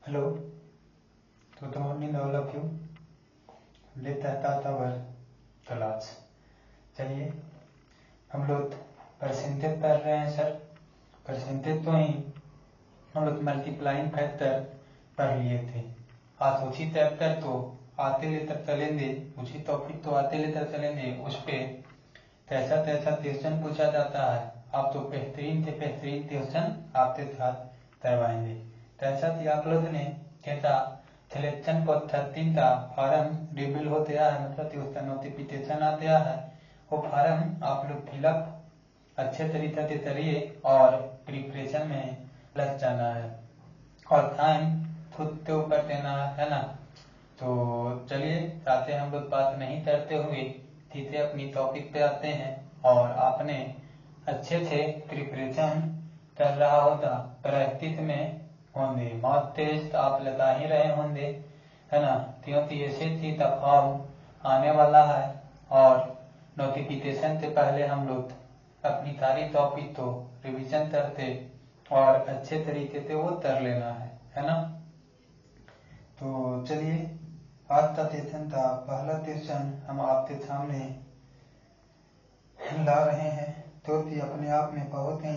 Hello, good morning all of you. लेता tower class. चलिए हम लोग परसेंटेज पढ़ रहे हैं सर। परसेंटेज तो ही हम लोग मल्टीप्लाइंग फैक्टर पढ़ लिए थे। आज उसी चैप्टर तो आते लेकर चलेंगे, उसी टॉपिक तो आते लेकर चलेंगे। उस पे तैसा तैसा क्वेश्चन पूछा जाता है। आप तो बेहतरीन क्वेश्चन आपके साथ करवाएंगे। तैसा कि आप लोग ने कैसा सिलेक्शन पद्धति का फॉर्म रिवील हो गया है, मतलब कि उसका नोटिफिकेशन आ गया है। वो फॉर्म आप लोग फिलअप अच्छे तरीके से करिए और प्रिपरेशन में लग जाना है और टाइम खुद के ऊपर देना है ना। तो चलिए साथे हम लोग बात नहीं करते हुए सीधे अपनी टॉपिक पे आते हैं। और आपने अच्छे से प्रिपरेशन कर रहा होगा, प्रैक्टिस में होंगे, मॉक टेस्ट आप लगा ही रहे होंगे, है ना। क्योंकि SSC का फॉर्म आने वाला है और नोटिफिकेशन से पहले हम लोग अपनी सारी टॉपिक को रिवीजन करते और अच्छे तरीके से वो कर लेना है ना। तो चलिए आज का सेशन का पहला सेशन हम आपके सामने ला रहे हैं, जो कि अपने आप में बहुत ही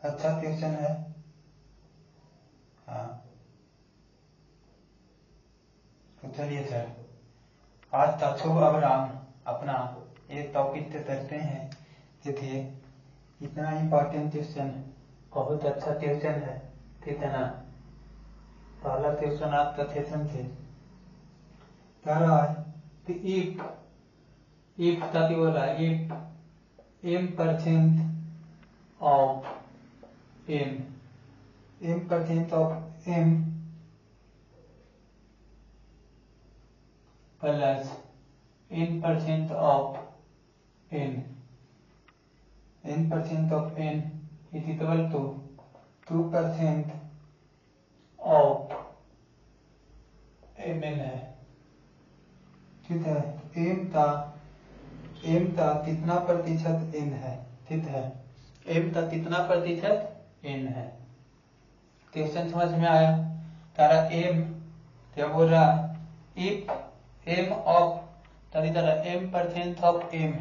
अच्छा क्वेश्चन है। हाँ, तो चलिए सर आज का शुभ अवराम अपना एक टॉपिक से करते हैं। देखिए इतना इम्पोर्टेंट क्वेश्चन, बहुत अच्छा क्वेश्चन है, ठीक है ना। पहला क्वेश्चन आपका सेशन से कह रहा है कि इफ का हो रहा है if m% of m% of m plus n% of n% of n is equal to 2% of mn है, ठीक है। m का कितना प्रतिशत n है, ठीक है। m का कितना प्रतिशत n है। क्वेश्चन समझ में आया। तारा m क्या बोल रहा, इफ m ऑफ तारी तारा m% of m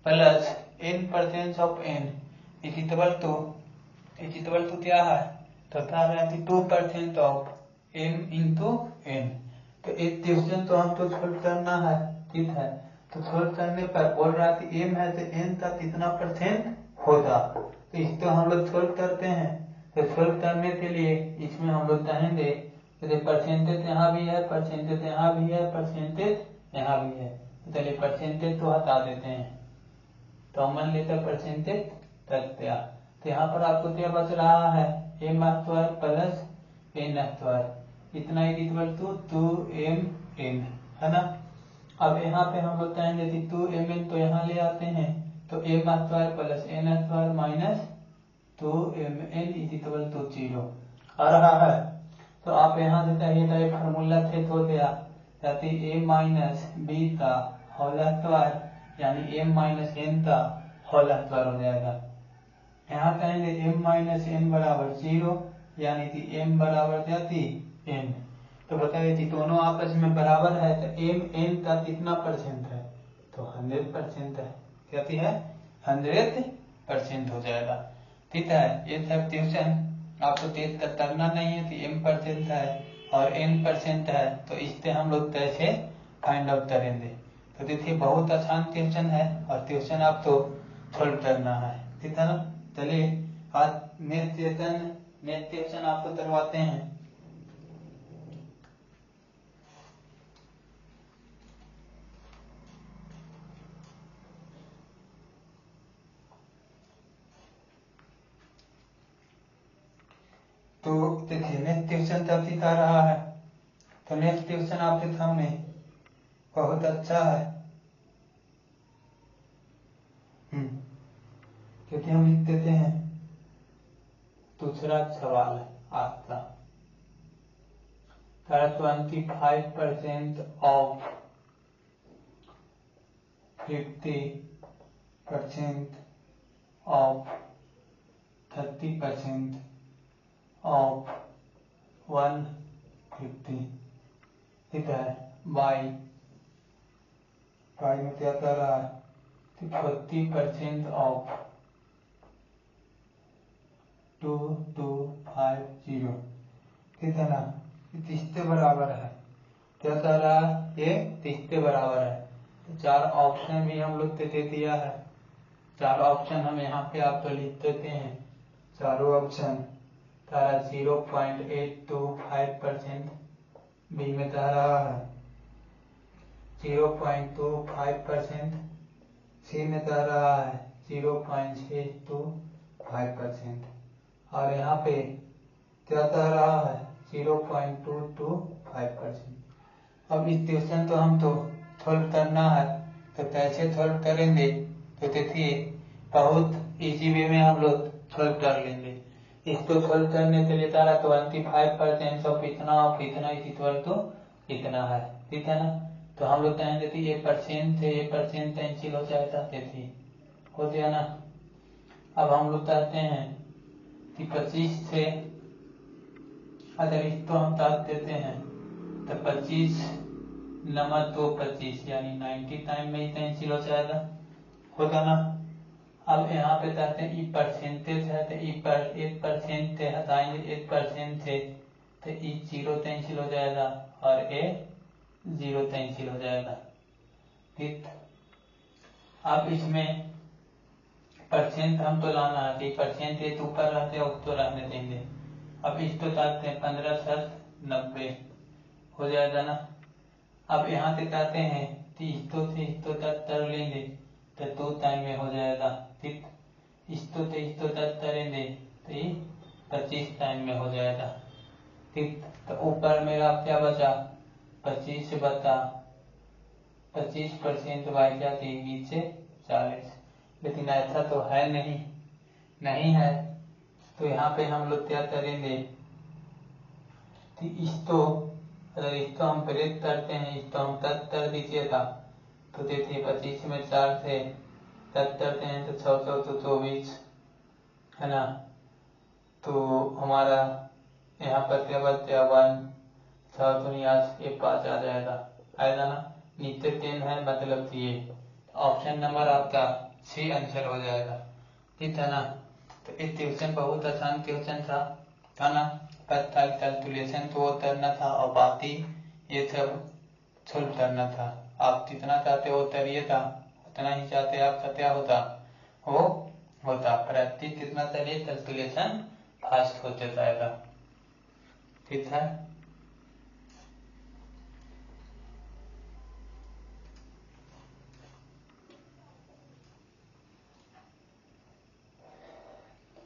plus n% of n is equal to क्या है, तो क्या रहा है 2% ऑफ m इंटू n। तो एक क्वेश्चन तो हमको सोल्व करना है, ठीक है। तो सोल्व करने पर बोल रहा है कि m है तो n का कितना परसेंट होगा, तो इसको हम लोग सोल्व करते हैं। तो सोल्व करने के लिए इसमें हम लोग कहेंगे परसेंटेज यहाँ भी है, परसेंटेज यहाँ भी है, परसेंटेज यहाँ भी है। तो चलिए परसेंटेज तो हटा देते हैं, कॉमन लेकर परसेंटेज कर दिया। तो यहाँ पर आपको क्या बच रहा है, m² प्लस n², इतना इक्वल टू 2mn, है ना। अब यहाँ पे हम लोग कहेंगे कि 2mn तो यहाँ ले आते हैं, तो m² plus n² minus 2mn is equal to 0 आ रहा है। तो आप यहाँ से चाहिए था फॉर्मूला सेट हो गया, ताकि a माइनस b का होल स्क्वायर यानी m माइनस n का होल स्क्वायर हो जाएगा। यहाँ कहेंगे m माइनस n बराबर 0 यानी कि m बराबर जाती n। तो बताइए कि दोनों आपस में बराबर है, तो m n का कितना परसेंट है, तो 100% है। कहती है 100% हो जाएगा, ठीक है। ये सब क्वेश्चन आपको तेज करना नहीं है कि m% है और n% है, तो इससे हम लोग कैसे फाइंड आउट करेंगे। तो देखिए बहुत आसान क्वेश्चन है और क्वेश्चन आपको सोल्व करना है, ठीक है ना। चलिए आज नेक्स्ट क्वेश्चन आपको करवाते हैं। तो देखिए नेक्स्ट क्वेश्चन तब आ रहा है। तो नेक्स्ट क्वेश्चन आपके सामने बहुत अच्छा है, क्योंकि हम लिख देते हैं दूसरा सवाल आपका 25% ऑफ 50% ऑफ 30% ऑफ 150, ठीक है, बाई में क्या कर रहा है 40% ऑफ 2250, ठीक है ना, 30 के बराबर है, क्या कर रहा है ये 30 के बराबर है। तो 4 ऑप्शन भी हम लोग दे दिया है, 4 ऑप्शन हम यहाँ पे आपको लिख देते हैं, चारों ऑप्शन तारा 0.825%, बी में कह रहा है 0.25%, सी में कह रहा है 0.625%, और यहाँ पे क्या कह रहा है 0.225%। अब इस क्वेश्चन तो हम तो सॉल्व करना है, तो कैसे सॉल्व करेंगे, तो देखिए बहुत इजी वे में हम लोग सॉल्व कर लेंगे। इसको सॉल्व करने के लिए तारा 25% ऑफ इतना इज इक्वल टू इतना है, ठीक है ना। तो हम लोग कहेंगे कि ये परसेंट से ये परसेंट कैंसिल हो जाएगा, देखिए हो गया ना। अब हम लोग कहते हैं कि 25 से अगर इसको हम काट देते हैं तो 25 नंबर 25 यानी 90 टाइम में ही कैंसिल हो जाएगा, होगा ना। अब यहाँ पे कहते हैं ये परसेंटेज है, तो ये पर 1% से हटाएंगे 1% से, तो ये 0 कैंसिल हो जाएगा और ये 0 कैंसिल हो जाएगा, ठीक। अब इसमें परसेंट हम तो लाना है कि परसेंट ये ऊपर रहते हैं उसको रहने देंगे। अब इसको काटते हैं 15×90 हो जाएगा ना। अब यहाँ से कहते हैं 30 से इसको कर लेंगे तो 2 टाइम में हो जाएगा, ठीक। इसको से इसको करेंगे तो ये 25 टाइम में हो जाएगा, ठीक। तो ऊपर मेरा क्या बचा 25 बचा 25% बाई जाती नीचे 40, लेकिन ऐसा तो है नहीं है। तो यहाँ पे हम लोग क्या करेंगे कि इसको अगर इसको हम ब्रेक करते हैं, इसको हम कट कर दीजिएगा तो देखिए 25 में 4 से कट करते हैं तो 6 तो 24 है ना। तो हमारा यहाँ पर क्या बचा 1 6 ये 5 आ जाएगा, आएगा ना। नीचे 10 है मतलब ये ऑप्शन नंबर आपका सी आंसर हो जाएगा, ठीक है ना। तो इस क्वेश्चन बहुत आसान क्वेश्चन था ना। कैलकुलेशन तो वो करना था और बाकी ये सब सॉल्व करना था। आप जितना चाहते हो करिएगा, उतना ही चाहते आपका क्या होता वो होता। प्रैक्टिस जितना करिए कैलकुलेशन फास्ट होते जाएगा, ठीक है।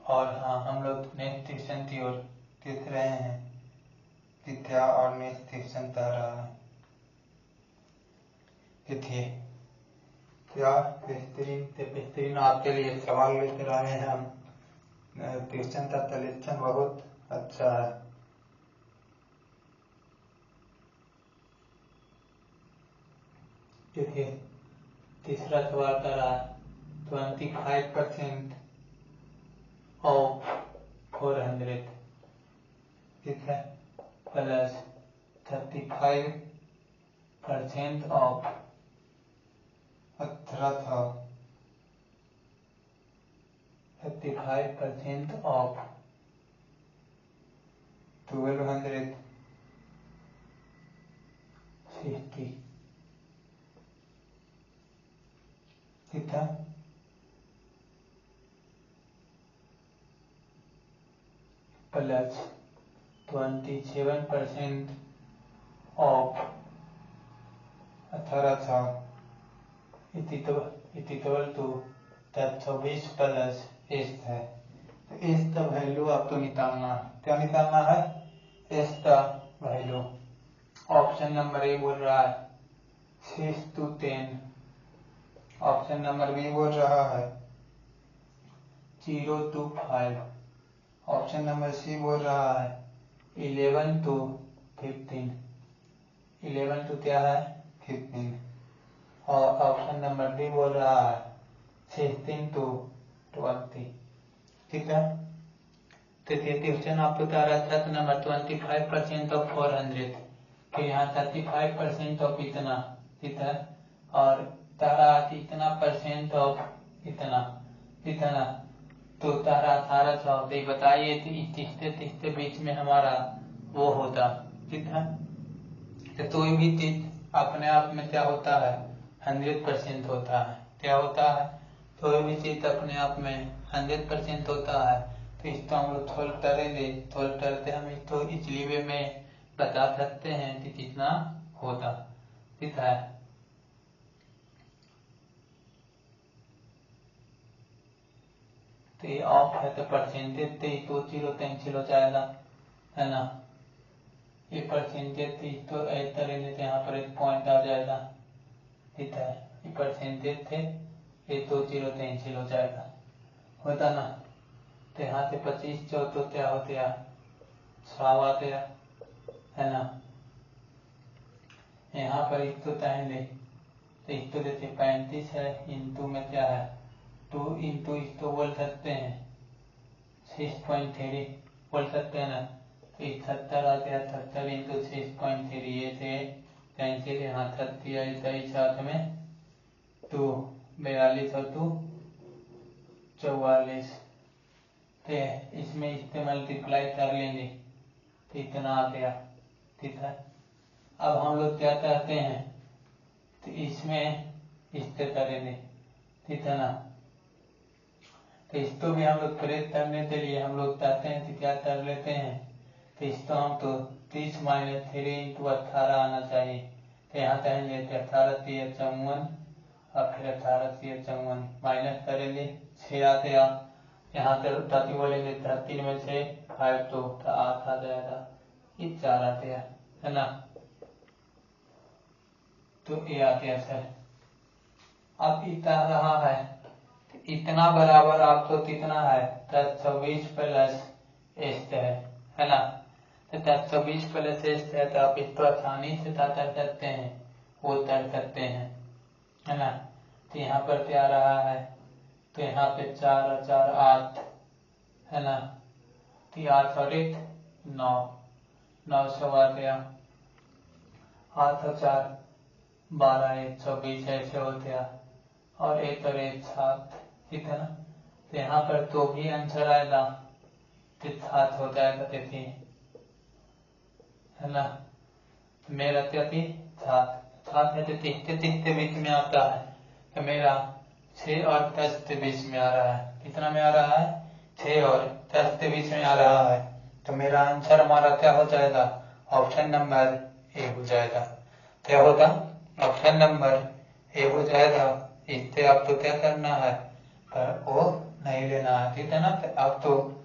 और हाँ, हम लोग नेक्स्ट क्वेश्चन की ओर देख रहे हैं कि क्या और नेक्स्ट क्वेश्चन कह रहा है। देखिए क्या बेहतरीन आपके लिए सवाल लेकर आए हैं हम। क्वेश्चन का कलेक्शन बहुत अच्छा है। देखिए तीसरा सवाल कर रहा है 25% ऑफ 400, ठीक है, प्लस 35% ऑफ 1800, 35% ऑफ 1260, ठीक है, plus 27% of 1800 equal to 24 plus S है। तो एस का वैल्यू आपको निकालना है। क्या निकालना है? एस का वैल्यू। ऑप्शन नंबर ए बोल रहा है 6 to 10, ऑप्शन नंबर बी बोल रहा है 0 to 5, ऑप्शन नंबर सी बोल रहा है 11 to 15, 11 to क्या है 15, और ऑप्शन नंबर डी बोल रहा है 16 to 20, ठीक है। तो क्वेश्चन आपको तारा छत नंबर 25% ऑफ 400, तो यहाँ 35% ऑफ इतना, ठीक है, और तारा इतना परसेंट ऑफ इतना इतना, तो तारा 1800। तो बताइए तीसरे बीच में हमारा वो होता, ठीक है। तो कोई भी चीज अपने आप में क्या होता है, 100% होता है। क्या होता है, कोई भी चीज अपने आप में 100% होता है। तो इसको हम लोग थोड़ा करेंगे, थोड़ा करते हम इसको इसलिए वे में बता सकते हैं कि कितना होता, ठीक है। तो ये ऑफ है तो परसेंटेज तो 0.3 जाएगा, है ना। ये परसेंटेज तो एक तरह से यहाँ पर एक पॉइंट आ जाएगा, ठीक है। ये परसेंटेज थे, ये 0.3 जाएगा, होता ना। तो यहाँ से 25 तो क्या होते हैं, 6 आते हैं, है ना। यहाँ पर एक तो टाइम तो इसको जैसे 35 है, इंटू में क्या है 2 इंटू इसको बोल सकते हैं 6.3 बोल सकते हैं ना। तो 70 आते हैं, 70 इंटू 6.3 ये थे कैंसिल, यहाँ 30 आई 23 साथ में 2 42 और 2 44। तो इसमें इससे मल्टीप्लाई कर लेंगे तो इतना आ गया, ठीक है। अब हम लोग क्या चाहते हैं, तो इसमें इससे करेंगे, ठीक है ना। तो इसको भी हम लोग प्रेस करने के लिए हम लोग चाहते हैं कि क्या कर लेते हैं, तो इसको हम तो 30 - 3 इंटू 18 आना चाहिए। तो यहाँ कहेंगे 18 - 3 = 54 और फिर 18 - 3 = 54 माइनस करेंगे 6 आते आ, यहाँ से 30 बोलेंगे 30 में से 5 तो 8 आ जाएगा, ये 4 आते हैं, है ना। तो ये आते हैं सर। अब इतना रहा है, इतना बराबर आपको कितना है 1024 प्लस एस्ट है ना। तो 1024 प्लस एस्ट है, तो आप इसको आसानी से क्या कर सकते हैं, वो कर सकते हैं, है ना। तो यहाँ पर क्या रहा है, तो यहाँ पे 4 और 4 8, है ना। तो 8 और 1 9, 900 आ गया, 8 और 4 12, 120 ऐसे होते हैं, और 1 और 1 7, ठीक है ना। तो यहाँ पर तो भी आंसर आएगा तो 7 हो जाएगा, देखिए, है ना। मेरा क्या थी 7 है, तो 30 के बीच में आता है, तो मेरा 6 और 10 के बीच में आ रहा है। कितना में आ रहा है, 6 और 10 के बीच में आ रहा है। तो मेरा आंसर हमारा क्या हो जाएगा, ऑप्शन नंबर ए हो जाएगा। क्या होगा, ऑप्शन नंबर ए हो जाएगा। इससे आपको क्या करना है, पर वो नहीं लेना है, ठीक है ना। तो आप तो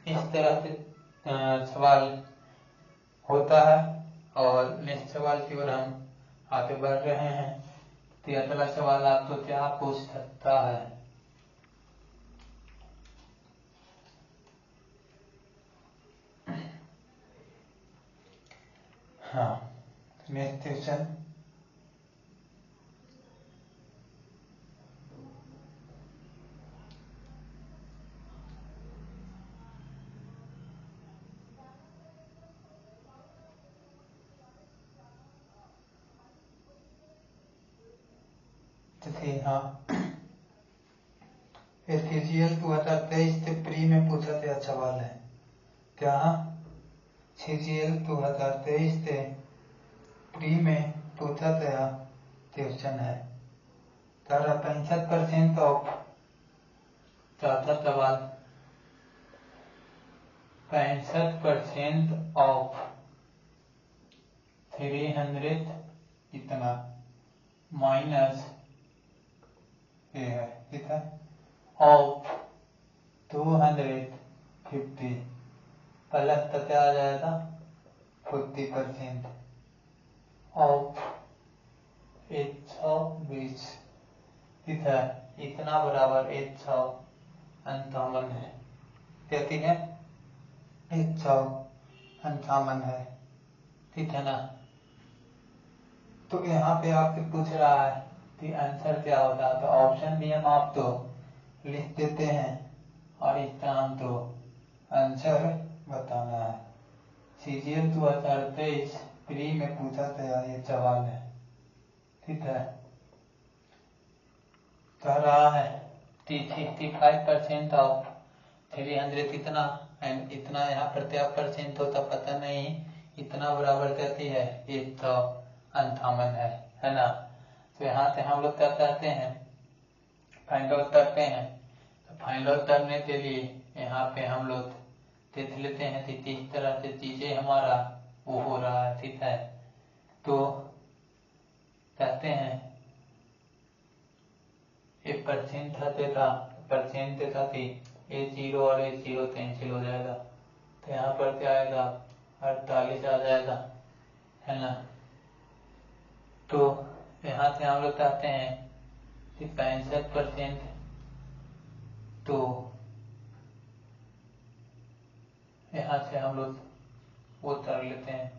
इस तरह से सवाल होता है, और नेक्स्ट सवाल की ओर हम आगे बढ़ रहे हैं। तो अगला सवाल आपको क्या पूछ सकता है, हाँ नेक्स्ट क्वेश्चन। हाँ CGL 2023 से प्री में पूछा गया सवाल है क्या, CGL 2023 से प्री में पूछा गया क्वेश्चन है। 65% ऑफ, चौथा सवाल 65% ऑफ 300 इतना माइनस ये है, ठीक है, ऑफ 250 प्लस तो क्या आ जाएगा 40% ऑफ 120, ठीक है। इतना बराबर 158 है, कहती है 158 है, ठीक है ना। तो यहाँ पे आपसे पूछ रहा है कि आंसर क्या होगा, तो ऑप्शन भी हम आप तो लिख देते हैं, और इसका हम तो आंसर बताना है। CGL 2023 प्री में पूछा था ये सवाल है, ठीक है। कह रहा है 65% ऑफ 300 इतना एंड इतना, यहाँ पर क्या परसेंट होता पता नहीं, इतना बराबर कहती है 158 है ना। तो यहाँ से हम लोग क्या करते हैं, फाइंड आउट करते हैं। तो फाइंड आउट करने के लिए यहाँ पे हम लोग देख लेते हैं कि किस तरह से चीजें हमारा वो हो रहा है, ठीक है। तो कहते हैं एक परसेंट था कि A0 और A0 कैंसिल हो जाएगा, तो यहाँ पर क्या आएगा 48 आ जाएगा, है ना। तो यहाँ से हम लोग कहते हैं कि 65%, तो यहाँ से हम लोग वो कर लेते हैं,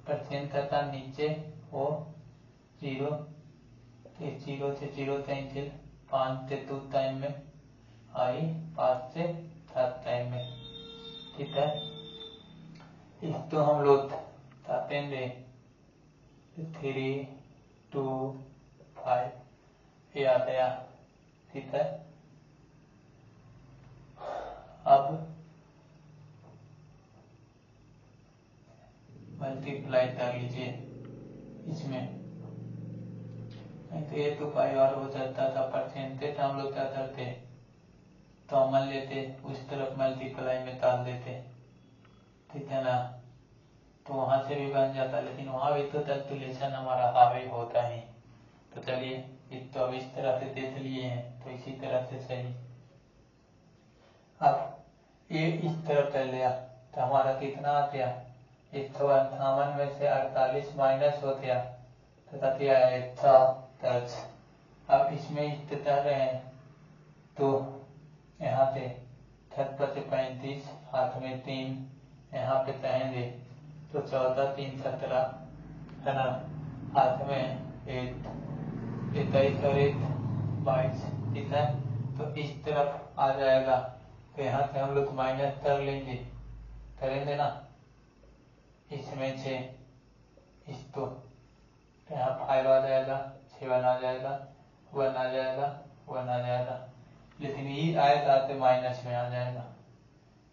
परसेंट था नीचे वो 0, 0 से 0 कैंसिल, 5 से 2 टाइम में आई, 5 से 7 टाइम में, ठीक है। इसको हम लोग काटेंगे 3, 2, 5 ये आ गया, ठीक है। अब मल्टीप्लाई कर लीजिए इसमें, नहीं तो ये तो पाई और हो जाता था। परसेंटेज हम लोग क्या करते, कॉमन लेते, उस तरफ मल्टीप्लाई में डाल देते, ठीक है ना। तो वहां से भी बन जाता, लेकिन वहां भी तो कैलकुलेशन हमारा हावी होता ही। तो चलिए तो अब इस तरह से देख लिए हैं, तो इसी तरह से सही। अब ये इस तरह कर लिया तो हमारा कितना आ गया, 158 में से 48 माइनस हो गया तो क्या आया 110। अब इसमें इस कर रहे हैं तो यहाँ पे 76 से 35, हाथ में 3, यहाँ पे कहेंगे तो 14, 3, 17, है ना। हाथ में 8, 23 और 1, 22, ठीक है। तो इस तरफ आ जाएगा, तो यहाँ से हम लोग माइनस कर लेंगे, करेंगे ना, इसमें से इसको, तो यहाँ 5 आ जाएगा, 7 आ जाएगा, 1 आ जाएगा, 1 आ जाएगा, लेकिन ये आएगा तो माइनस में आ जाएगा,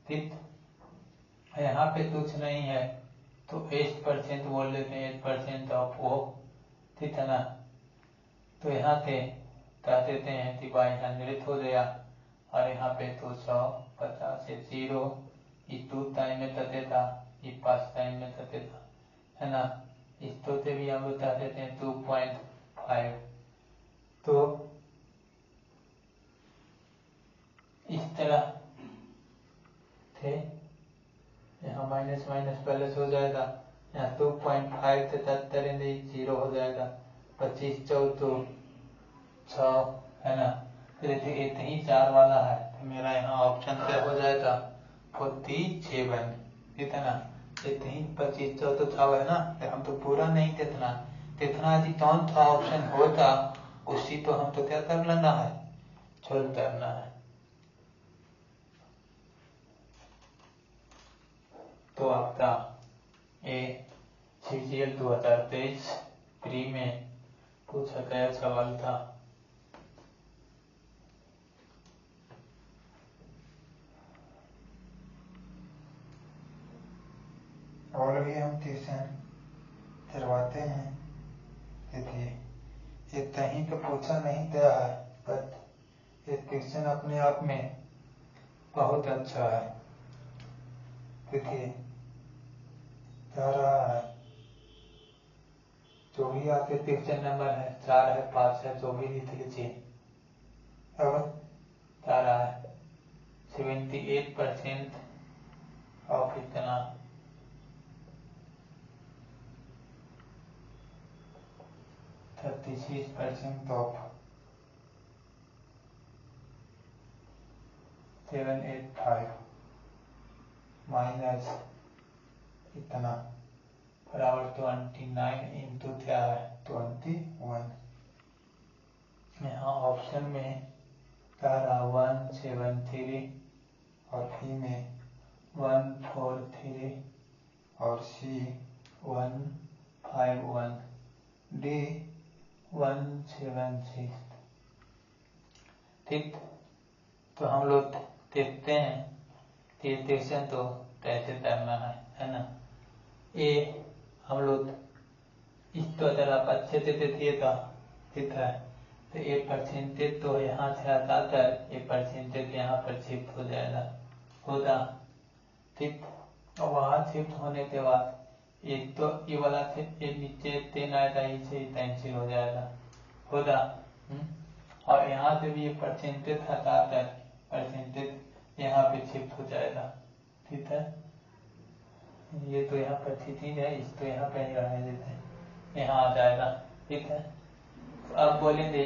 ठीक। यहाँ पे कुछ नहीं है तो 8% बोल देते हैं, 8% ऑफ वो, ठीक है ना। तो यहाँ से कह देते हैं कि 100 हो गया, और यहाँ पे तो 150 से 0, ये 2 टाइम में करते था, ये 5 टाइम में करते था, है ना। इस तो से भी हम लोग कह देते हैं 2.5। तो इस तरह थे, यहाँ माइनस माइनस प्लस हो जाएगा, यहाँ 2.5 से 10 करेंगे 0 हो जाएगा, 25, 14, 6, है ना। फिर इतने ही 4 वाला है तो मेरा यहाँ ऑप्शन क्या हो जाएगा 47, ठीक है ना। इतने ही 25, 14, 6 है ना, तो हम तो पूरा नहीं कितना यदि कौन सा ऑप्शन होता उसी तो हम तो क्या कर लेना है, छोड़ करना है। तो आपका ये CGL 2023 प्री में पूछा गया सवाल था। और भी हम ट्यूशन करवाते हैं, देखिए इतना ही तो पूछा नहीं गया है, बट ये ट्यूशन अपने आप में बहुत अच्छा है। देखिए क्या रहा है, जो भी आपके ट्यूशन नंबर है, 4 है, 5 है, जो भी लिख लीजिए। अब क्या रहा है 78% ऑफ इतना, 36% ऑफ 785 माइनस इतना बराबर 29 इंटू क्या है 21। यहाँ ऑप्शन में क्या रहा 173 और बी में 143 और सी 151, डी 176। ठीक, तो हम लोग देखते हैं कि क्वेश्चन तो कैसे करना है ना। ए हम लोग इसको अगर आप अच्छे से देखिएगा, ठीक है, तो ये परसेंटेज तो यहाँ से हटाकर ये परसेंटेज यहाँ पर शिफ्ट हो जाएगा, होगा। ठीक, और वहाँ शिफ्ट होने के बाद एक तो ये वाला से ये नीचे 10 आएगा, इसे कैंसिल हो जाएगा, होगा। और यहाँ से भी ये परसेंटेज हटाकर परसेंटेज यहाँ पे शिफ्ट हो जाएगा, ठीक है। ये तो यहाँ पर ठीक है, इसको यहाँ पे ही रहने देते हैं, यहाँ आ जाएगा, ठीक है। तो अब बोलेंगे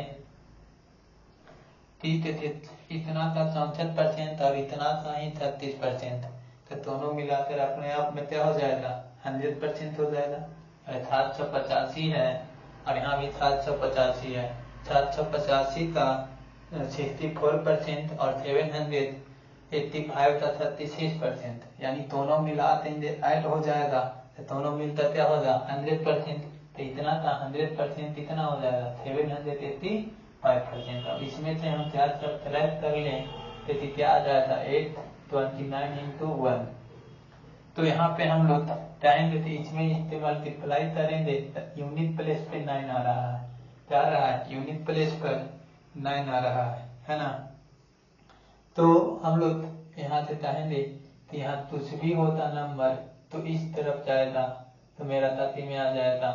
ठीक है, इतना का 64% और इतना का ही 36%, तो दोनों मिलाकर अपने आप में क्या हो जाएगा, 100% हो जाएगा। 785 है और यहाँ भी 785 है। 785 का 64% और 785 का 36%, यानी दोनों मिला देंगे, ऐड हो जाएगा, तो दोनों मिलकर क्या होगा 100%। तो इतना का 100% इतना हो जाएगा 785%। अब इसमें से हम क्या सब्ट्रैक्ट कर लें तो क्या आ जाएगा 829 into 1। तो यहाँ पे हम लोग चाहेंगे तो इसमें इस्तेमाल मल्टीप्लाई करेंगे, यूनिट प्लेस पे 9 आ रहा है, क्या आ रहा है, यूनिट प्लेस पर 9 आ रहा है ना। तो हम लोग यहाँ से चाहेंगे कि यहाँ कुछ भी होता नंबर तो इस तरफ जाएगा, तो मेरा 30 में आ जाएगा,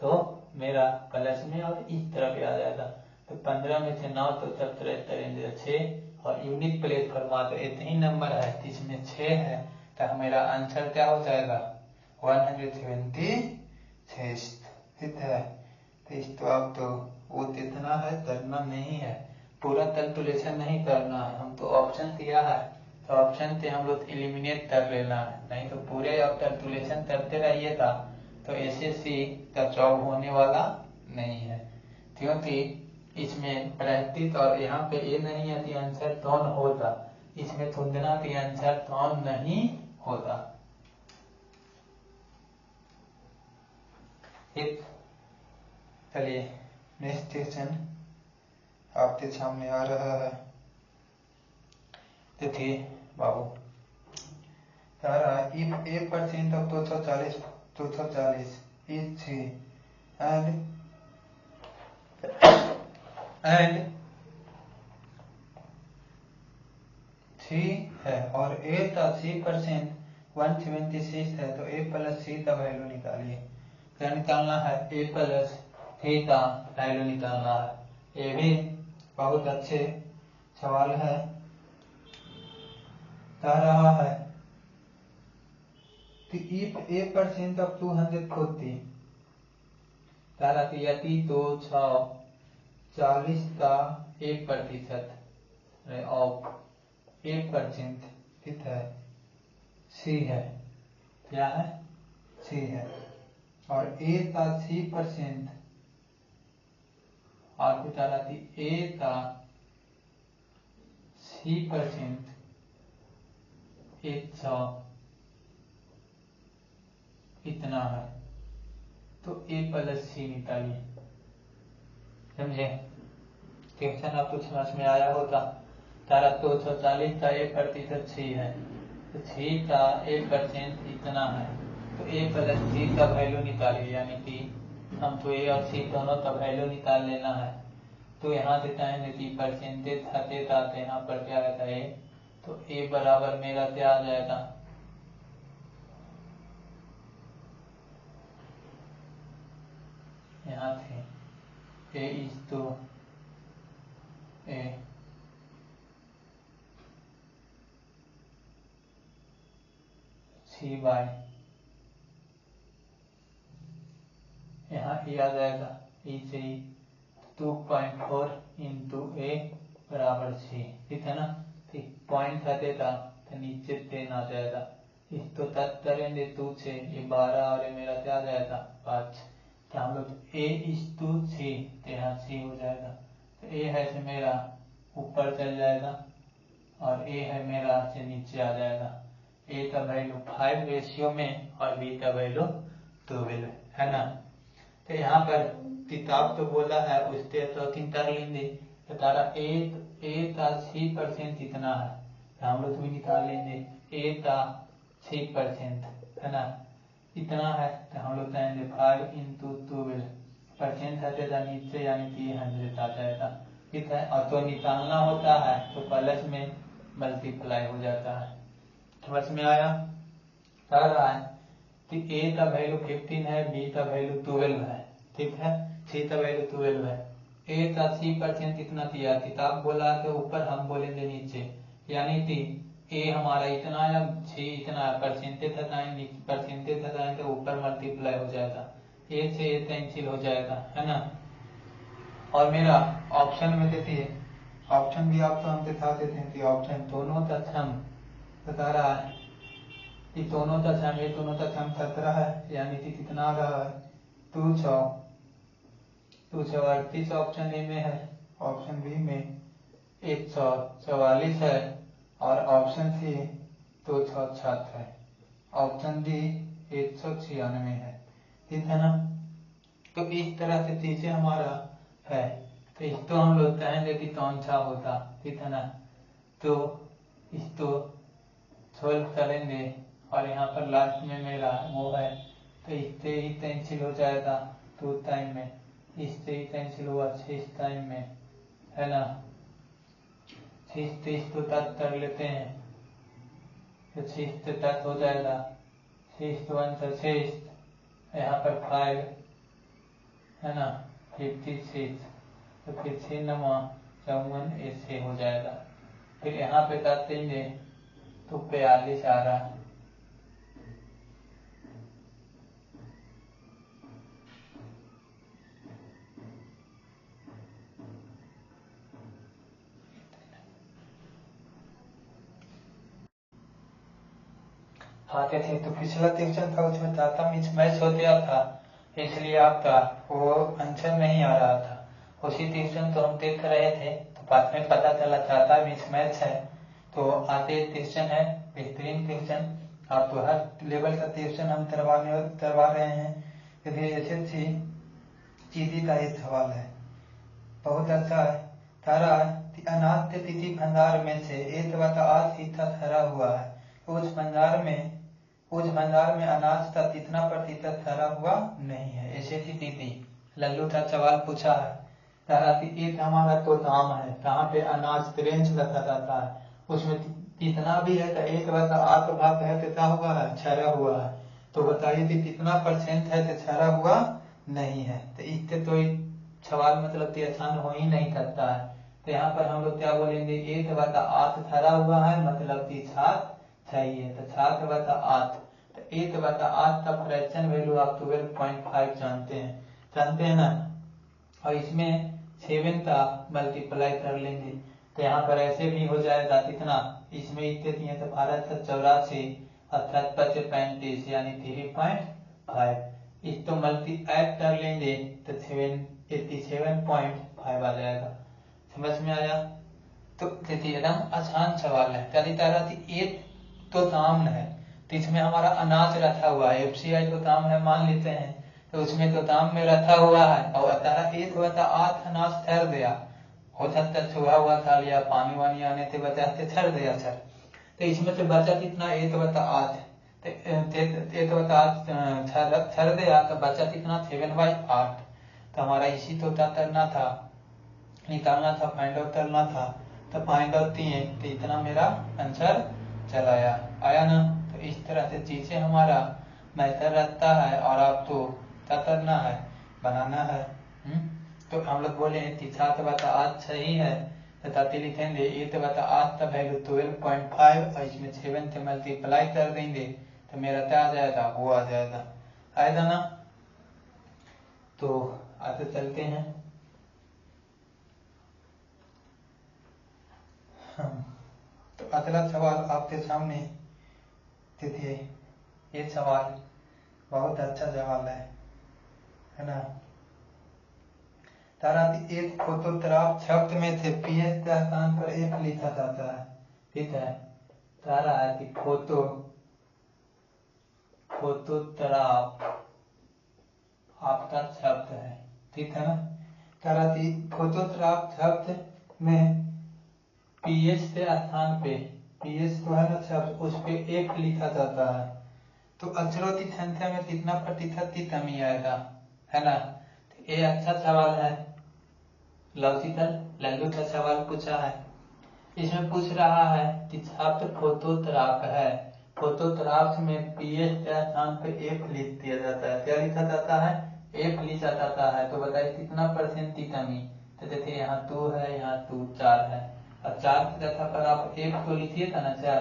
तो मेरा प्लस में और इस तरफ आ जाएगा। तो 15 में से 9 तो सब्ट्रैक्ट करेंगे 6, और यूनिट प्लेस पर मात्र इतने ही नंबर है, इसमें 6 है, तो मेरा आंसर क्या हो जाएगा 176, ठीक है। तो इस तो अब तो वो इतना है, करना नहीं है, पूरा कैलकुलेशन नहीं करना है, हम तो ऑप्शन दिया है, तो ऑप्शन से हम लोग एलिमिनेट कर लेना है, नहीं तो पूरे अब कैलकुलेशन करते रहिएगा तो एसएससी का जॉब होने वाला नहीं है, क्योंकि इसमें प्रैक्टिस और यहाँ पे ये नहीं है कि आंसर कौन होगा, इसमें ढूंढना कि आंसर कौन नहीं होगा। ठीक, चलिए नेक्स्ट क्वेश्चन आपके सामने आ रहा है। देखिए बाबू, कह रहा है if 8% of 240 is 3 and 3 है और a का 3% 176 है, तो a प्लस सी का वैल्यू निकालिए। क्या निकालना है, a प्लस सी का वैल्यू निकालना है। ये भी बहुत अच्छे सवाल है, कह रहा है कि if 8% of 240, कह रहा कि यदि 240 का 1% ऑफ 8%, ठीक है, सी है, क्या है, सी है, और ए का 3% और बता रहा थी ए का 3% 100 इतना है, तो ए प्लस सी निकालिए। समझे, क्वेश्चन आपको समझ में आया होगा। तारा 240 का 1% 6 है, तो 6 का 1% इतना है, तो ए प्लस सी का वैल्यू निकालिए, यानी कि हमको ए और सी दोनों का वैल्यू निकाल लेना है। तो यहाँ से चाहेंगे कि परसेंटेज हटेगा, तो यहाँ पर क्या रहता है, तो ए बराबर मेरा क्या आ जाएगा, यहाँ से A is to A C by, यहाँ ए आ जाएगा, ई से 2.4 इंटू ए बराबर सी, ठीक है ना। ठीक, पॉइंट हटेगा तो नीचे 10 आ जाएगा, इसको तक करेंगे 2 से, ये 12 और ये मेरा क्या आ जाएगा 5, तो हम लोग ए इज टू सी, तो यहाँ सी हो जाएगा, तो ए है से मेरा ऊपर चल जाएगा और ए है मेरा से नीचे आ जाएगा। ए का वैल्यू 5 रेशियो में और बी का वैल्यू 12 है ना। तो यहाँ पर किताब तो बोला है उससे तो 3 कर लेंगे तो तारा ए का 6% इतना है तो हम लोग भी निकाल लेंगे ए का 6% है ना इतना है तो हम लोग कहेंगे 5 × 12% हटेगा नीचे यानी कि 100 आ जाएगा ठीक है। और तो निकालना होता है तो प्लस में मल्टीप्लाई हो जाता है। समझ में आया। कह रहा है कि ए का वैल्यू 15 है बी का वैल्यू 12 है ठीक है। सी का वैल्यू 12 है। ए का 3% कितना दिया किताब बोला तो ऊपर हम बोलेंगे नीचे यानी कि ए हमारा इतना या 6 इतना परसेंटेज हटाएं तो ऊपर मल्टीप्लाई हो जाएगा ए से ए कैंसिल हो जाएगा है ना। और मेरा ऑप्शन में देती है ऑप्शन भी आपको हम दिखा देते हैं कि ऑप्शन दोनों तत्सम बता रहा है कि दोनों तत्सम ये दोनों तत्सम 17 है यानी कि कितना आ रहा है 238 ऑप्शन ए में है। ऑप्शन बी में 144 है और ऑप्शन सी 266 है। ऑप्शन डी 196 है ठीक है ना। तो इस तरह से चीजें हमारा है तो इसको हम लोग कहेंगे कि कौन सा होता ठीक है ना। तो इसको सोल्व करेंगे और यहाँ पर लास्ट में मेरा वो है तो इससे ही कैंसिल हो जाएगा 2 टाइम में इससे ही कैंसिल हुआ 6 टाइम में है ना। 6 तो तक कर लेते हैं तो 6 से तक हो जाएगा 6 1 से 6 यहाँ पर 5 है ना 56 तो फिर 6 9 54 ऐसे हो जाएगा। फिर यहाँ पे काट देंगे तो 42 आ रहा है। आते थे तो पिछला ट्यूशन था उसमें ताता मिसमैच हो गया था इसलिए आपका वो आंसर नहीं आ रहा था। उसी ट्यूशन तो हम देख रहे थे तो बाद में पता चला ताता मिसमैच है। तो आते ट्यूशन है बेहतरीन ट्यूशन आपको हर लेवल का ट्यूशन हम करवा रहे हैं। यदि एसएससी जीडी का ये सवाल है बहुत अच्छा है। तारा अनाज के तिथि भंडार में से एक बता 8 फीसद भरा हुआ है उस भंडार में अनाज का कितना प्रतिशत भरा हुआ नहीं है। ऐसे दीदी लल्लू का सवाल पूछा है तारा एक हमारा तो दाम है जहाँ पे अनाज रेंज रखा जाता है उसमें कितना भी है तो 1/8 भाग है तो क्या हुआ है छरा हुआ है। तो बताइए कि कितना परसेंट है तो छरा हुआ नहीं है। तो इससे तो सवाल मतलब कि आसान हो ही नहीं सकता है। तो यहाँ पर हम लोग क्या बोलेंगे 1/8 छरा हुआ है मतलब कि छात चाहिए तो 7/8 तो 1/8 का फ्रैक्शन वैल्यू आप 12.5 जानते हैं ना। और इसमें 7 का मल्टीप्लाई कर लेंगे तो यहाँ पर ऐसे भी हो जाएगा कितना इसमें इतने दिए तो 1284 और 35 यानी 3.5 इस तो मल्टी ऐड कर लेंगे तो 87.5 आ जाएगा। समझ में आया। तो देखिए एकदम आसान सवाल है कभी तारा एक तो दाम है तो इसमें हमारा अनाज रखा हुआ है एफसीआई तो दाम है मान लेते हैं तो उसमें तो दाम में रखा हुआ है और तारा 1/8 अनाज ठहर गया हो सकता छुआ हुआ था लिया पानी वानी आने से बचाते ठहर गया सर। तो इसमें से बचा कितना 1/8 ठहर गया तो बचा कितना 7/8 तो हमारा इसी तो करना था निकालना था फाइंड आउट करना था तो फाइंड आउट किए तो इतना मेरा आंसर चला आया ना। तो इस तरह से चीजें हमारा बेहतर रहता है और आपको क्या करना है बनाना है। तो हम लोग बोले 7/8 सही है तो ताते लिखेंगे 8/8 का वैल्यू 12.5 और इसमें 7 से मल्टीप्लाई कर देंगे तो मेरा क्या आ जाएगा वो आ जाएगा आएगा ना। तो आगे चलते हैं। तो अगला सवाल आपके सामने देखिए ये सवाल बहुत अच्छा सवाल है ना। तारा एक फोटोग्राफ शब्द में से पीएच का स्थान पर एक लिखा जाता है ठीक है। तारा है कि फोटोग्राफ आपका शब्द है, ठीक है ना। तारा फोटोग्राफ शब्द में पीएच के स्थान पे, पीएच तो है ना शब्द, उस पे एक लिखा जाता है, तो अक्षरों की संख्या में कितना प्रतिशत की कमी आएगा, है ना। तो ये अच्छा सवाल है, लॉजिकल लल्लू का सवाल पूछा है। इसमें पूछ रहा है कि छात्र फोटोग्राफ है, फोटोग्राफ में पीएच के स्थान पे एक लिख दिया जाता है, क्या लिखा जाता है, एक लिखा जाता है। तो बताइए कितना परसेंट की कमी। तो देखिए यहाँ 2 है, यहाँ 2 4 है, और 4 की जगह पर आप एक तो लिखिए था ना 4,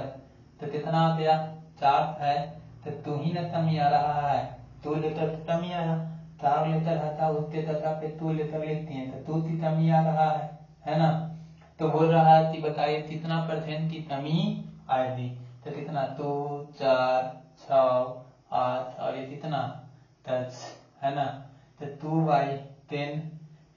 तो कितना आ गया 4 है, तो 2 ही ना कमी आ रहा है, 2 लेटर कमी आया, 4 लेटर हटा उसके जगह पे 2 लेटर लिखती है, तो 2 की कमी आ रहा है ना। तो बोल रहा है कि बताइए कितना परसेंट की कमी आएगी। तो कितना 2 4 6 8 और ये कितना 10, है ना। तो 2/10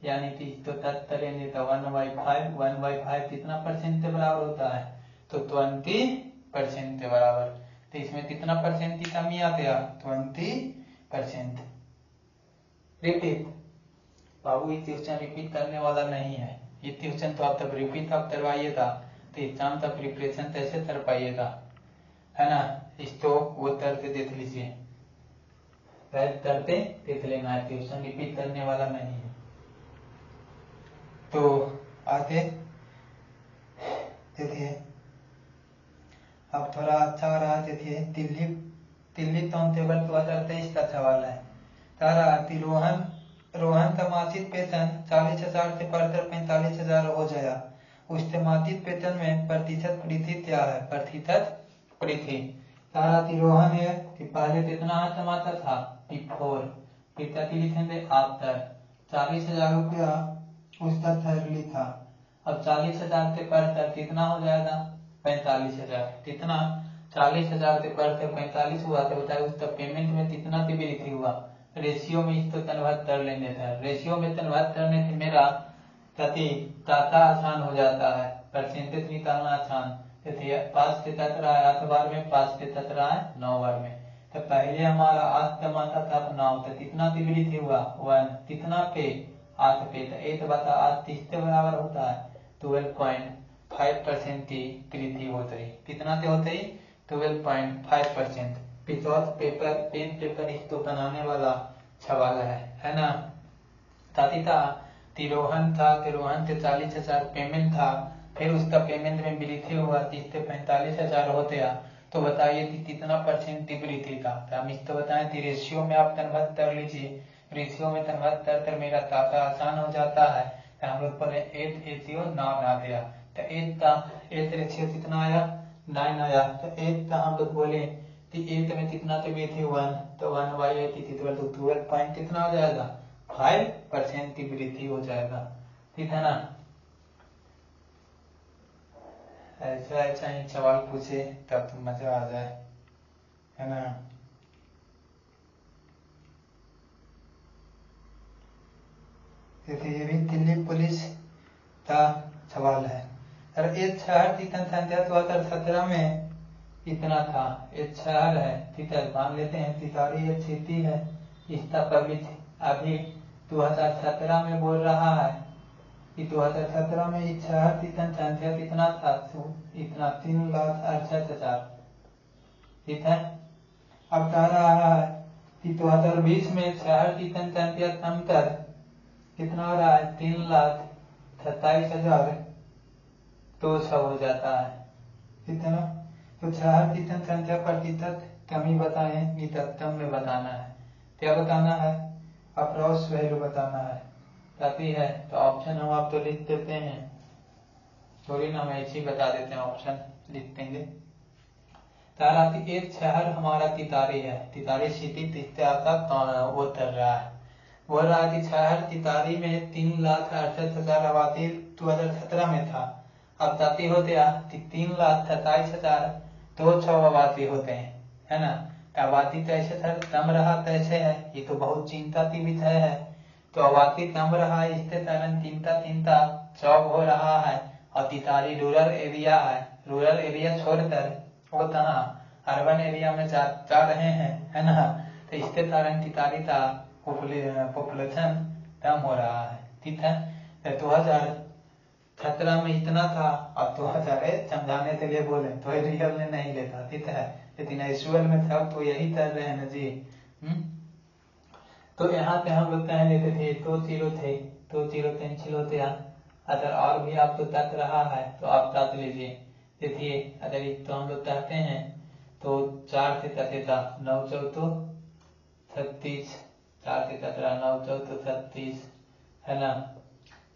यानी कि तो 70 यानी तो 1/5, 1/5 कितना परसेंट के बराबर होता है, तो 20% के बराबर। तो इसमें कितना परसेंट की कमी आ गया, 20%। रिपीट बाबू, ये क्वेश्चन रिपीट करने वाला नहीं है, ये क्वेश्चन तो आप तब रिपीट आप करवाइएगा तो एग्जाम तक प्रिपरेशन कैसे कर पाइएगा, है ना। इसको वो करके देख लीजिए, करते देख लेना है, क्वेश्चन रिपीट करने वाला नहीं है। तो आगे देखिए, अब थोड़ा अच्छा हो रहा है। देखिए दिल्ली टाउन टेबल 2023 का सवाल है। तारा रोहन का मासिक वेतन 40,000 से बढ़कर 45,000 हो जाए, उसके मासिक वेतन में प्रतिशत वृद्धि क्या है, प्रतिशत वृद्धि। तारा रोहन है कि पहले कितना कमाता था, बिफोर, फिर क्या लिखेंगे आफ्टर, 40,000 रुपया उसका सैलरी था। अब 40,000 से बढ़कर कितना हो जाएगा, 45,000, कितना 40,000 से बढ़कर 45 हुआ, तो बताए उसका पेमेंट में कितना की वृद्धि हुआ। रेशियो में इसको कन्वर्ट कर लेने था, रेशियो में कन्वर्ट करने से मेरा कति काटा आसान हो जाता है, परसेंटेज निकालना आसान। 5 से तक रहा है 8 बार में, 5 से तक रहा है 9 बार में। तो पहले हमारा 8 कमाता था 9, तो कितना की वृद्धि हुआ 1, कितना पे 8 पे, तो 8/8 30 के बराबर होता है, 12.5% की वृद्धि होती है। कितना से होती है, 12.5%। बिकॉज पेन पेपर इसको बनाने वाला सवाल है ना। तातिता तिरोहन था, तिरोहन से 40,000 पेमेंट था, फिर उसका पेमेंट में वृद्धि हुआ 30 से 45,000 हो गया। तो बताइए कि कितना परसेंट की वृद्धि था। तो हम इसको बताएं कि रेशियो में आप कन्वर्ट कर लीजिए, रेशियो में कन्वर्ट कर मेरा ताता आसान हो जाता है। तो हम लोग पहले 8 रेशियो 9 आ गया, तो 8 रेशियो कितना आया 9 आया। तो 8 का हम लोग बोले कि 8 में कितना तो वृद्धि 1, तो 1/8 तो 12 पॉइंट कितना हो जाएगा 5% की वृद्धि हो जाएगा, ठीक है ना। ऐसा ही सवाल पूछे तब तो मजा आ जाए, है ना। देखिए ये भी दिल्ली पुलिस का सवाल है। और एक शहर की जनसंख्या 2017 में इतना था, एक शहर है, ठीक है, मान लेते हैं तिसारी एक सिटी है, इसका पब्लिक अभी 2017 में बोल रहा है कि 2017 में इस शहर की जनसंख्या कितना था, इतना 3,68,000, ठीक है। अब कह रहा है कि 2020 में शहर की जनसंख्या कम कर कितना हो रहा है 3,27,200 हो जाता है, ठीक है ना। तो शहर की जनसंख्या प्रतिशत कमी बताएं, निकटतम में बताना है, क्या बताना है, अप्रोच वैल्यू बताना है। काफी है तो ऑप्शन हम आप तो लिख देते हैं, थोड़ी ना हम ऐसे ही बता देते हैं, ऑप्शन लिख देंगे। तारा एक शहर हमारा तितारी है, तितारी सिटी दिखते आपका वो कर रहा है, बोल रहा कि शहर तितारी में 3,68,000 आबादी 2017 में था। अब जाती होते 3,27,200 आबादी होते हैं, है ना। आबादी कैसे सर कम रहा कैसे है, ये तो बहुत चिंता की विषय है। तो आबादी कम रहा है, इसके कारण चिंता 100 हो रहा है, और तितारी रूरल एरिया है, रूरल एरिया छोड़कर वो कहाँ अर्बन एरिया में जा रहे हैं, है ना। तो इसके कारण तितारी का पॉपुलेशन कम हो रहा है, ठीक है। 2017 में इतना था और 2000 समझाने के लिए बोले तो रियल में नहीं लेता, ठीक है, लेकिन एक्चुअल में था तो यही कर रहे हैं ना जी। तो यहाँ पे हम लोग कह लेते थे 2 0 थे, 2 0 3 0 थे। अगर और भी आपको तक रहा है तो आप तक लीजिए। देखिए अगर तो हम लोग कहते हैं तो 4 से तकेता 9 चौथो 36, 4 से 17 9 चौथो 36, है ना।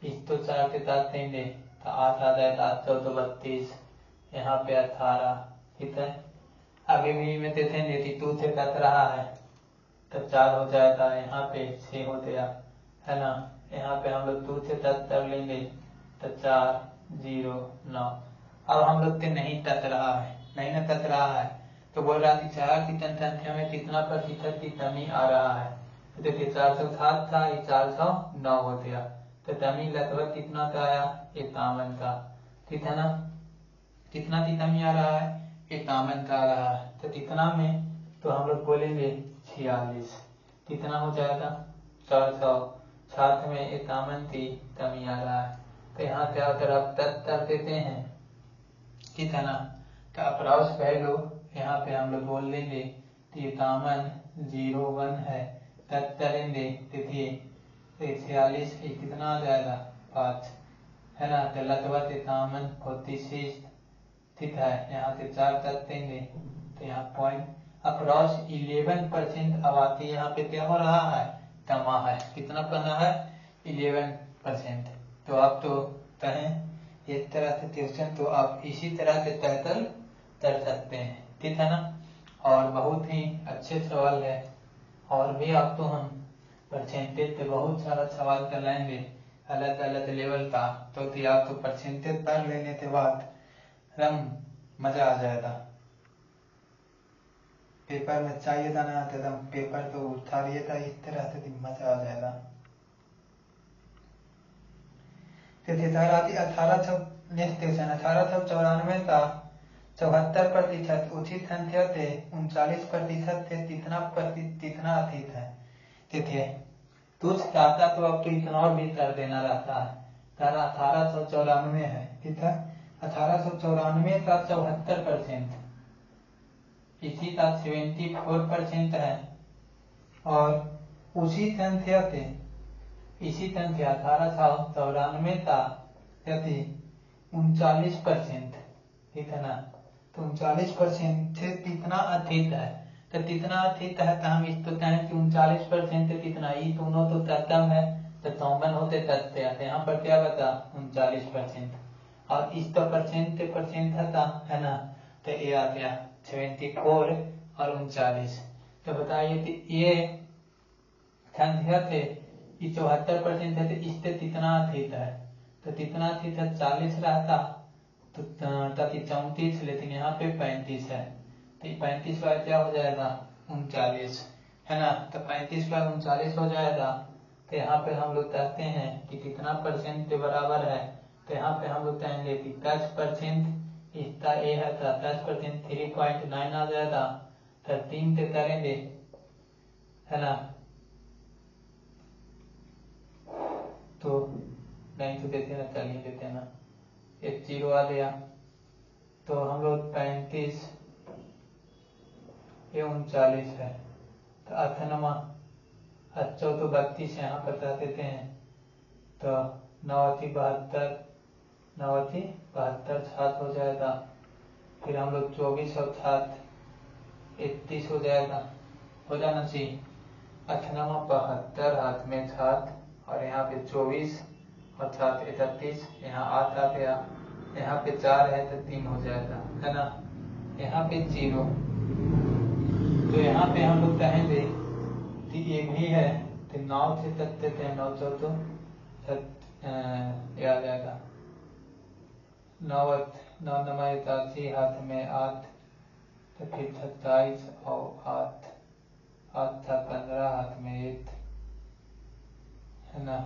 इस तो 4 से 7 देंगे तो 8 आ जाएगा, 8 चौथो 32, यहाँ पे 18, ठीक है। अभी भी में देखेंगे कि 2 से कट रहा है तो 4 हो जाएगा, यहाँ पे 6 हो गया, है ना। यहाँ पे हम लोग 2 से 10 कर लेंगे तो 4 0 9। अब हम लोग के नहीं टच रहा है, नहीं ना टच रहा है तो बोल रहा कि 4 की संख्या में कितना प्रतिशत की कमी आ रहा है। तो देखिए 407 था, ये 409 हो गया, तो कमी लगभग कितना का आया 51 का, ठीक है ना। कितना की कमी आ रहा है 51 का आ रहा है, तो कितना में तो हम लोग बोलेंगे 46, कितना हो जाएगा 400, साथ में 51 की कमी आ रहा है। तो यहाँ पे अगर आप तक कर देते हैं, ठीक है ना, तो अप्रोक्स वैल्यू यहाँ पे हम लोग बोल देंगे 5101 है, तक करेंगे देखिए 46 कितना आ जाएगा 5, है ना। तो लगभग 51 46, ठीक है। यहाँ से 4 तक देंगे तो यहाँ पॉइंट अप्रॉक्स 11% आबादी यहाँ पे क्या हो रहा है कमा है, कितना करना है 11%। तो आप तो कहें इस तरह से क्वेश्चन तो आप इसी तरह से टैकल कर सकते हैं, ठीक है ना। और बहुत ही अच्छे सवाल है, और भी आपको हम परसेंटेज पे बहुत सारा सवाल कराएंगे अलग अलग लेवल का, तो आप तो परसेंटेज कर लेने के बाद एकदम मजा आ जाएगा। पेपर में चाहिए था ना तो एकदम पेपर तो उठाइएगा इस तरह से मजा आ जाएगा। स्टेशन 1894 का 74% उचित संख्या थे, 39% थे, कितना अतीत है। देखिए कुछ चाहता तो अब तो इग्नोर भी कर देना रहता है, 1894 है, ठीक है। 1894 का 74%, इसी का 74% है, और उसी संख्या से इसी संख्या 1894 का यदि 39%, ठीक है ना। तो 39% से कितना अधिक है, तो कितना अधिक है तो हम इसको कहें कि 39% से कितना, ये दोनों तो तत्म है तो 54 होते तथ्य आते, यहाँ पर क्या बता 39%, और इस तो परसेंट है ना, तो ये आ गया 74 और 39। तो बताइए कि ये संख्या थे 74% है, तो इससे कितना अधिक है, तो कितना अधिक है 40 रहता तो 34, लेकिन यहाँ पे 35 है, तो 35 का क्या हो जाएगा 39, है ना। तो 35 का 39 हो जाएगा, तो यहाँ पे हम लोग कहते हैं कि कितना परसेंट के बराबर है, तो यहाँ पे हम लोग कहेंगे कि 10%, इसका ए है तो 10% 3.9 आ जाएगा, तो 3 से करेंगे, है ना। तो नहीं तो देते ना, चलिए देते ना, एक 0 आ गया, तो हम लोग 35 ये 39 है, तो 98 अच्छा तो 32 यहाँ पर कर देते हैं, तो 9 72 7 हो जाएगा, फिर हम लोग 24 और 7 31 हो जाएगा, हो जाना चाहिए। 98 72 हाथ में 7 और यहाँ पे 24 और 7 31, यहाँ 8 आ गया, यहाँ पे 4 है तो 3 हो जाएगा, है ना। यहाँ पे 0, तो यहाँ पे हम लोग कहेंगे कि ये भी है तो 9 से सकते थे, 9 चौथो आ जाएगा 9 9 9 81, हाथ में 8, तो फिर 27 और 8 8 था 15, हाथ में 1, है ना।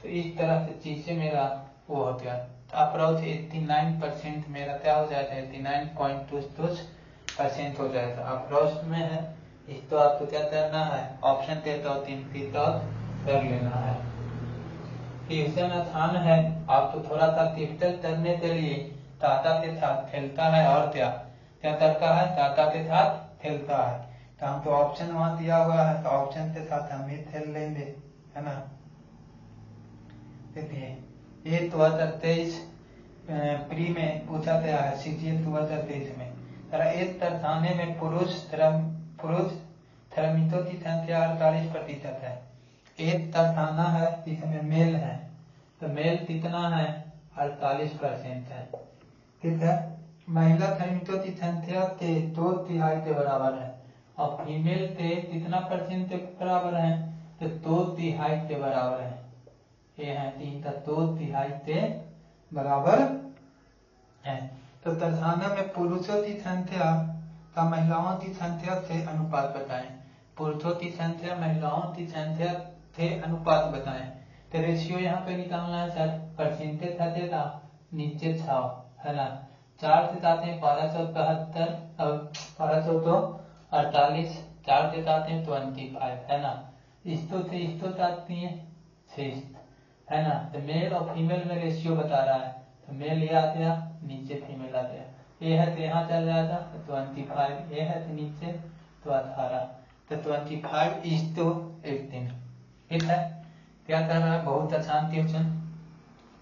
तो इस तरह से चीजें मेरा वो हो गया। तो अप्रोच 89% मेरा क्या हो जाएगा, 89.22% हो जाएगा। अप्रोच में है इस, तो आपको क्या करना है, ऑप्शन देता हूँ 3 फीट और कर लेना है। ट्यूशन आसान है, आपको थोड़ा सा डिफिकल्ट करने के लिए टाटा के साथ खेलता है और क्या क्या करता है, टाटा के साथ खेलता है। तो हम तो ऑप्शन वहां दिया हुआ है, तो ऑप्शन के साथ हम ही खेल लेंगे, है ना। देखिए ये 2023 प्री में पूछा गया है, CGL 2023 में। एक तरखाने में पुरुष श्रमिकों की संख्या 48% है। एक तरखाना है जिसमें मेल है, तो मेल कितना है, 48% है, ठीक है। महिला श्रमिकों की संख्या के 2/3 के बराबर है, और फीमेल के कितना परसेंट के बराबर है, तो 2/3 के बराबर है। ये है 3 का 2/3 के बराबर है। तो तरखाना में पुरुषों की संख्या का महिलाओं की संख्या से अनुपात बताएं। पुरुषों की संख्या महिलाओं की संख्या से अनुपात बताएं। तो रेशियो यहाँ पे निकालना है सर, परसेंटेज था नीचे छाव, है ना। 4 से जाते हैं 1273, अब 1200 तो 48, 4 से जाते हैं 25, है ना। इस्तो से इस्तो जाती है 6, है ना। तो मेल और फीमेल में रेशियो बता रहा है, तो मेल ये आ गया, नीचे फीमेल आ गया। ये है तो यहाँ चल जाएगा, तो 25, ये है तो नीचे तो 18, तो 25:18, ठीक है। क्या कर रहा है, बहुत आसान क्वेश्चन।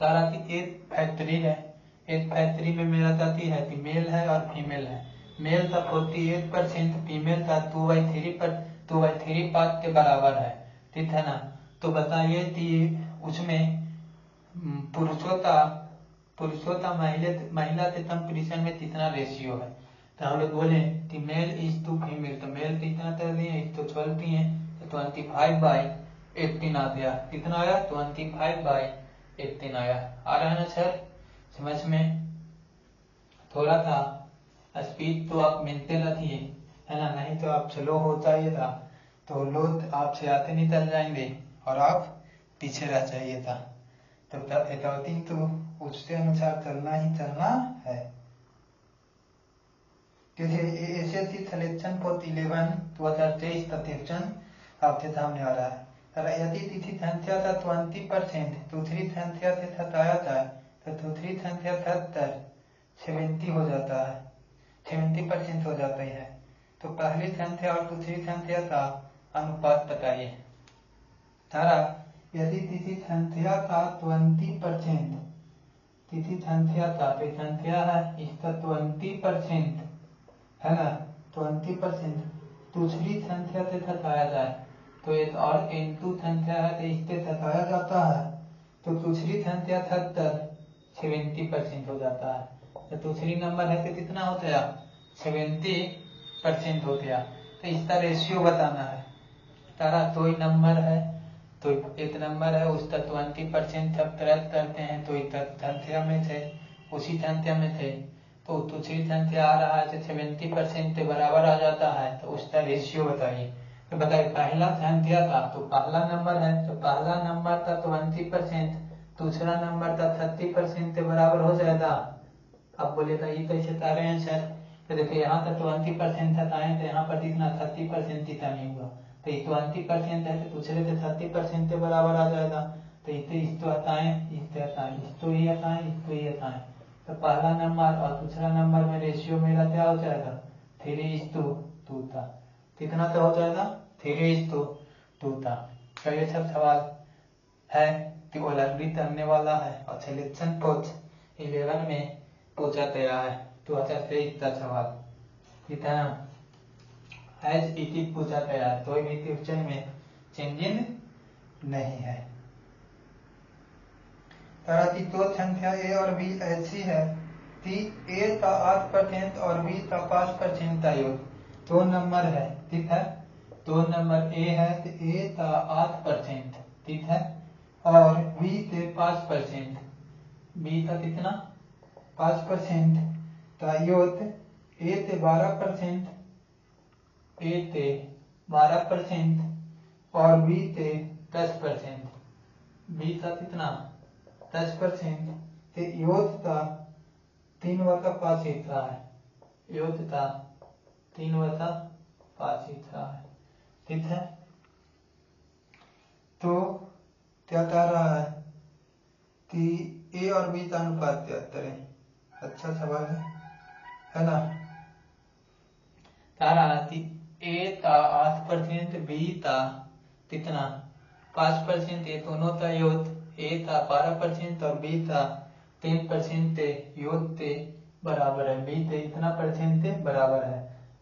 तारा की एक फैक्ट्री है, एक फैक्ट्री में मेरा जाति है कि मेल है और फीमेल है। मेल का 48%, फीमेल का 2/3 पार्ट के बराबर है, ठीक है ना। तो बताइए कि उसमें पुरुषों का महिला के कंपटीशन में कितना रेशियो है। तो हम लोग बोले कि मेल इज टू फीमेल, तो मेल कितना कर दिए, एक तो 12 दिए, तो 25/18 आ गया। कितना आया, 25/18 आया। आ रहा है ना सर समझ में। थोड़ा सा स्पीड तो आप मिलते रखिए, है ना, नहीं तो आप स्लो हो जाइएगा तो लोग आपसे आते निकल जाएंगे और आप पीछे रह जाइएगा। तो अकाउंटिंग तो उसके अनुसार चलना ही चलना है। एसएससी सिलेक्शन पोस्ट 11 2023 का क्वेश्चन आपके सामने आ रहा है। यदि तिथि संख्या का 20% दूसरी संख्या से घटाया जाए तो दूसरी संख्या 70 हो जाता है, 70% हो जाती है। तो पहली संख्या और दूसरी संख्या का अनुपात बताइए। तारा यदि तिथि संख्या का 20%, तिथि संख्या का संख्या है इसका 20%, है ना, 20% दूसरी संख्या से घटाया जाए तो एक और n2 संख्या है तो इससे घटाया जाता है, तो दूसरी संख्या 70 हो जाता है। तो दूसरी नंबर है तो कितना होता है, 70% हो गया। तो इसका रेशियो बताना है। तारा दो ही नंबर है, तो एक नंबर है उसका 20% सब तरह करते हैं तो संख्या में थे, उसी संख्या में थे, तो दूसरी संख्या आ रहा है तो 70% के बराबर आ जाता है। तो उसका रेशियो बताइए। तो बताइए पहला संख्या था तो पहला नंबर है, तो पहला नंबर का 20%, दूसरा नंबर का 30% के बराबर हो जाएगा। अब बोलेगा ये कैसे तारे हैं सर, तो देखिए यहाँ तक 20% हटाए तो यहाँ पर कितना 30% कितना नहीं हुआ, तो ये 20% है तो दूसरे से 30% के बराबर आ जाएगा। तो इसको हटाएं, इससे हटाएं, इसको ही हटाएं, इसको ही हटाएं, तो पहला नंबर और दूसरा नंबर में रेशियो मेरा क्या हो जाएगा, 3:2 था। कितना का हो जाएगा, 3:2 था। तो ये सब सवाल है कि ओलंपिक करने वाला है और सिलेक्शन पोस्ट 11 में पूछा गया है 2023 का सवाल। कितना एज इट इज पूछा गया है, कोई भी क्वेश्चन में चेंजिंग नहीं है। तरह की दो संख्या ए और बी ऐसी है कि ए का 8% और बी का 5% का योग, दो नंबर है, ठीक है। दो नंबर ए है तो ए का 8%, ठीक है, और बी के 5%, बी का कितना 5% का योग ए के 12%, ए के 12% और बी के 10%, बी का कितना 10%, तो योजता 3/5 इतना है, योजता 3/5 इतना है, ठीक है। तो क्या कह रहा है कि ए और बी का अनुपात 73 है। अच्छा सवाल है ना। कह रहा कि ए का 8%, बी का कितना 5%, ये दोनों का योग ए का 12% और बी का 10% योग के बराबर है, बी के इतना परसेंट के बराबर है।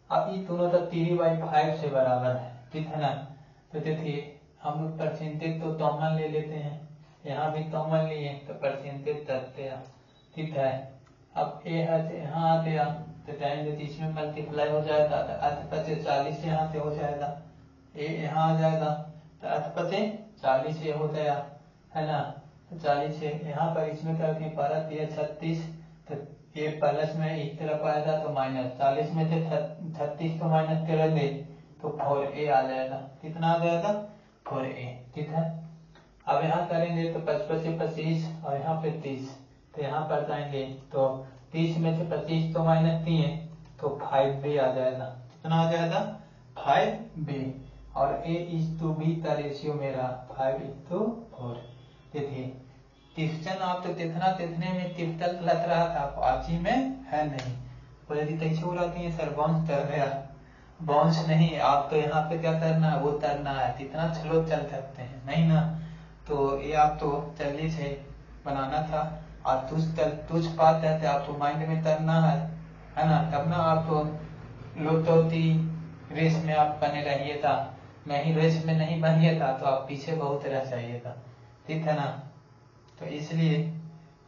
अब ये दोनों का 3/5 से बराबर है, ठीक है ना। तो देखिए हम लोग परसेंटेज तो कॉमन ले लेते हैं, यहाँ भी कॉमन लिए तो परसेंटेज करते हैं, ठीक है। अब ए है यहाँ आ गया तो जाएंगे तो इसमें मल्टीप्लाई हो जाएगा, तो 8×5 40 यहाँ से हो जाएगा, ए यहाँ आ जाएगा तो 8×5 40 ये हो गया, है ना। तो 40 है यहाँ पर, इसमें करते हैं 12×3 = 36, तो ये प्लस में इस तरफ आएगा तो माइनस, 40 में से 36 को माइनस करेंगे तो 4a आ जाएगा, कितना आ जाएगा 4a, ठीक है। अब यहाँ करेंगे तो 55 से 25 और यहाँ पे 30, तो यहाँ पर जाएंगे तो 30 में से 25 तो माइनस किए तो 5b आ जाएगा, कितना आ जाएगा 5b। और a:b का रेशियो मेरा 5:4। देखिए क्वेश्चन आप तो देखने में टिपिकल लग रहा था, पाची में है नहीं। बोले जी कैसे हो रहा है सर, बाउंस कर गया, बाउंस नहीं, आप तो यहाँ पे क्या करना है वो करना है, कितना स्लो चल सकते हैं नहीं ना। तो ये आप तो जल्दी से बनाना था, और तुझ पाते हैं आपको माइंड में करना है ना, तब ना आप तो लोटोती रेस में आप बने रहिए था, नहीं रेस में नहीं बनिए था तो आप पीछे बहुत रह जाइए था, ठीक है ना। तो इसलिए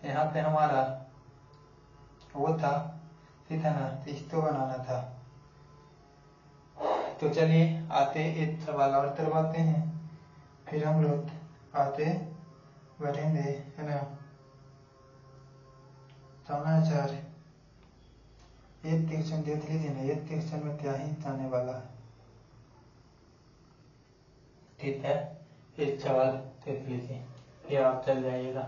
यहाँ पे हमारा वो था, ठीक है ना, इसको बनाना था। तो चलिए आते एक सवाल और करवाते हैं, फिर हम लोग आते बढ़ेंगे, है ना। समाचार एक क्वेश्चन देख लीजिए ना, एक क्वेश्चन में क्या ही जाने वाला है, ठीक है। एक सवाल देख लीजिए फिर आप चल जाइएगा।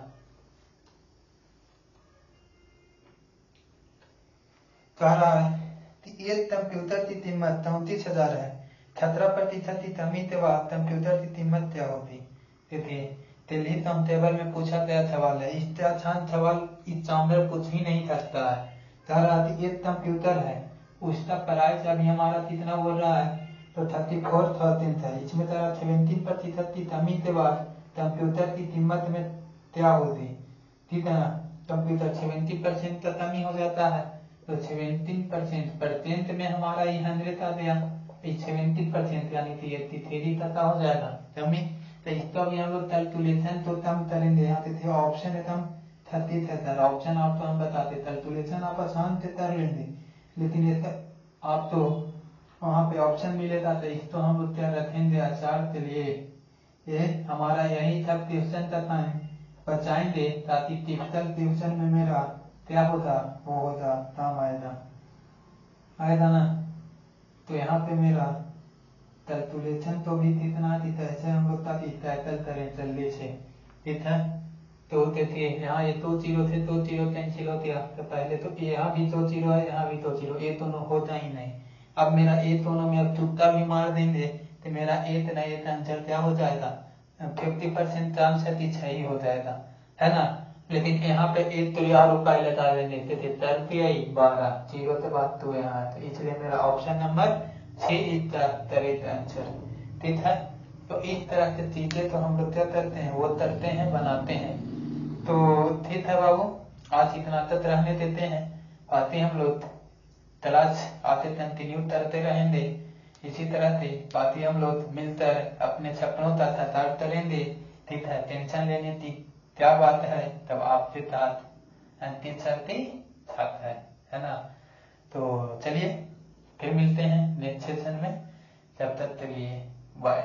कह रहा है कि एक कंप्यूटर की कीमत 34,000 है, 17% की कमी के बाद कंप्यूटर की कीमत क्या होगी। देखिए दिल्ली कम टेबल में पूछा गया सवाल है, इससे आसान सवाल एग्जाम में पूछ ही नहीं सकता है। कह रहा है एक कंप्यूटर है, उसका प्राइस अभी हमारा कितना बोल रहा है तो 34,000 था, इसमें तरह 17% की कमी के बाद कंप्यूटर की कीमत में क्या होगी, ठीक है ना। कंप्यूटर 70% का कमी हो जाता है तो 17% परसेंट में हमारा ये 100 आ गया, 70% यानी कि 83 तक हो जाएगा कमी। तो इसका भी हम लोग कैलकुलेशन तो कम करेंगे, यहाँ पे ऑप्शन एकदम 30,000 ऑप्शन आपको हम बताते, कैलकुलेशन आप आसान से कर लेंगे, लेकिन ये आप तो वहाँ पे ऑप्शन मिलेगा तो इसको हम लोग क्या रखेंगे आचार के लिए, ये हमारा यही था क्वेश्चन का टाइम बचाएंगे ताकि टिपिकल क्वेश्चन में मेरा क्या होगा वो होगा काम आएगा ना। तो यहाँ पे मेरा कैलकुलेशन तो भी कितना थी, कैसे हम लोग का टैकल करें जल्दी से, ठीक है। तो देखिए यहाँ ये 2 0 थे, 2 0 कैंसिल हो गया, तो पहले तो यहाँ भी 2 0 है, यहाँ भी 2 0, ये दोनों होता ही नहीं। अब मेरा ये दोनों में अब तुक्का भी मार देंगे तो मेरा एक ना एक आंसर क्या हो जाएगा 50% चांस है कि सही हो जाएगा, है ना। लेकिन यहाँ पे एक तो यार रुपये लगा देंगे, तो 12 0 के बाद तो यहाँ है, तो इसलिए मेरा ऑप्शन नंबर 6 इसका करेक्ट आंसर, ठीक है। तो इस तरह की चीजें तो हम लोग क्या करते हैं वो करते हैं बनाते हैं। तो ठीक है बाबू, आज इतना तक रहने देते हैं, बातें हम लोग क्लास आगे कंटिन्यू करते रहेंगे, इसी तरह से बातें हम लोग मिलकर अपने सपनों का साकार करेंगे, ठीक है। टेंशन लेने की क्या बात है, तब आपके साथ अंतिम शक्ति साथ है ना। तो चलिए फिर मिलते हैं नेक्स्ट सेशन में, तब तक के लिए बाय।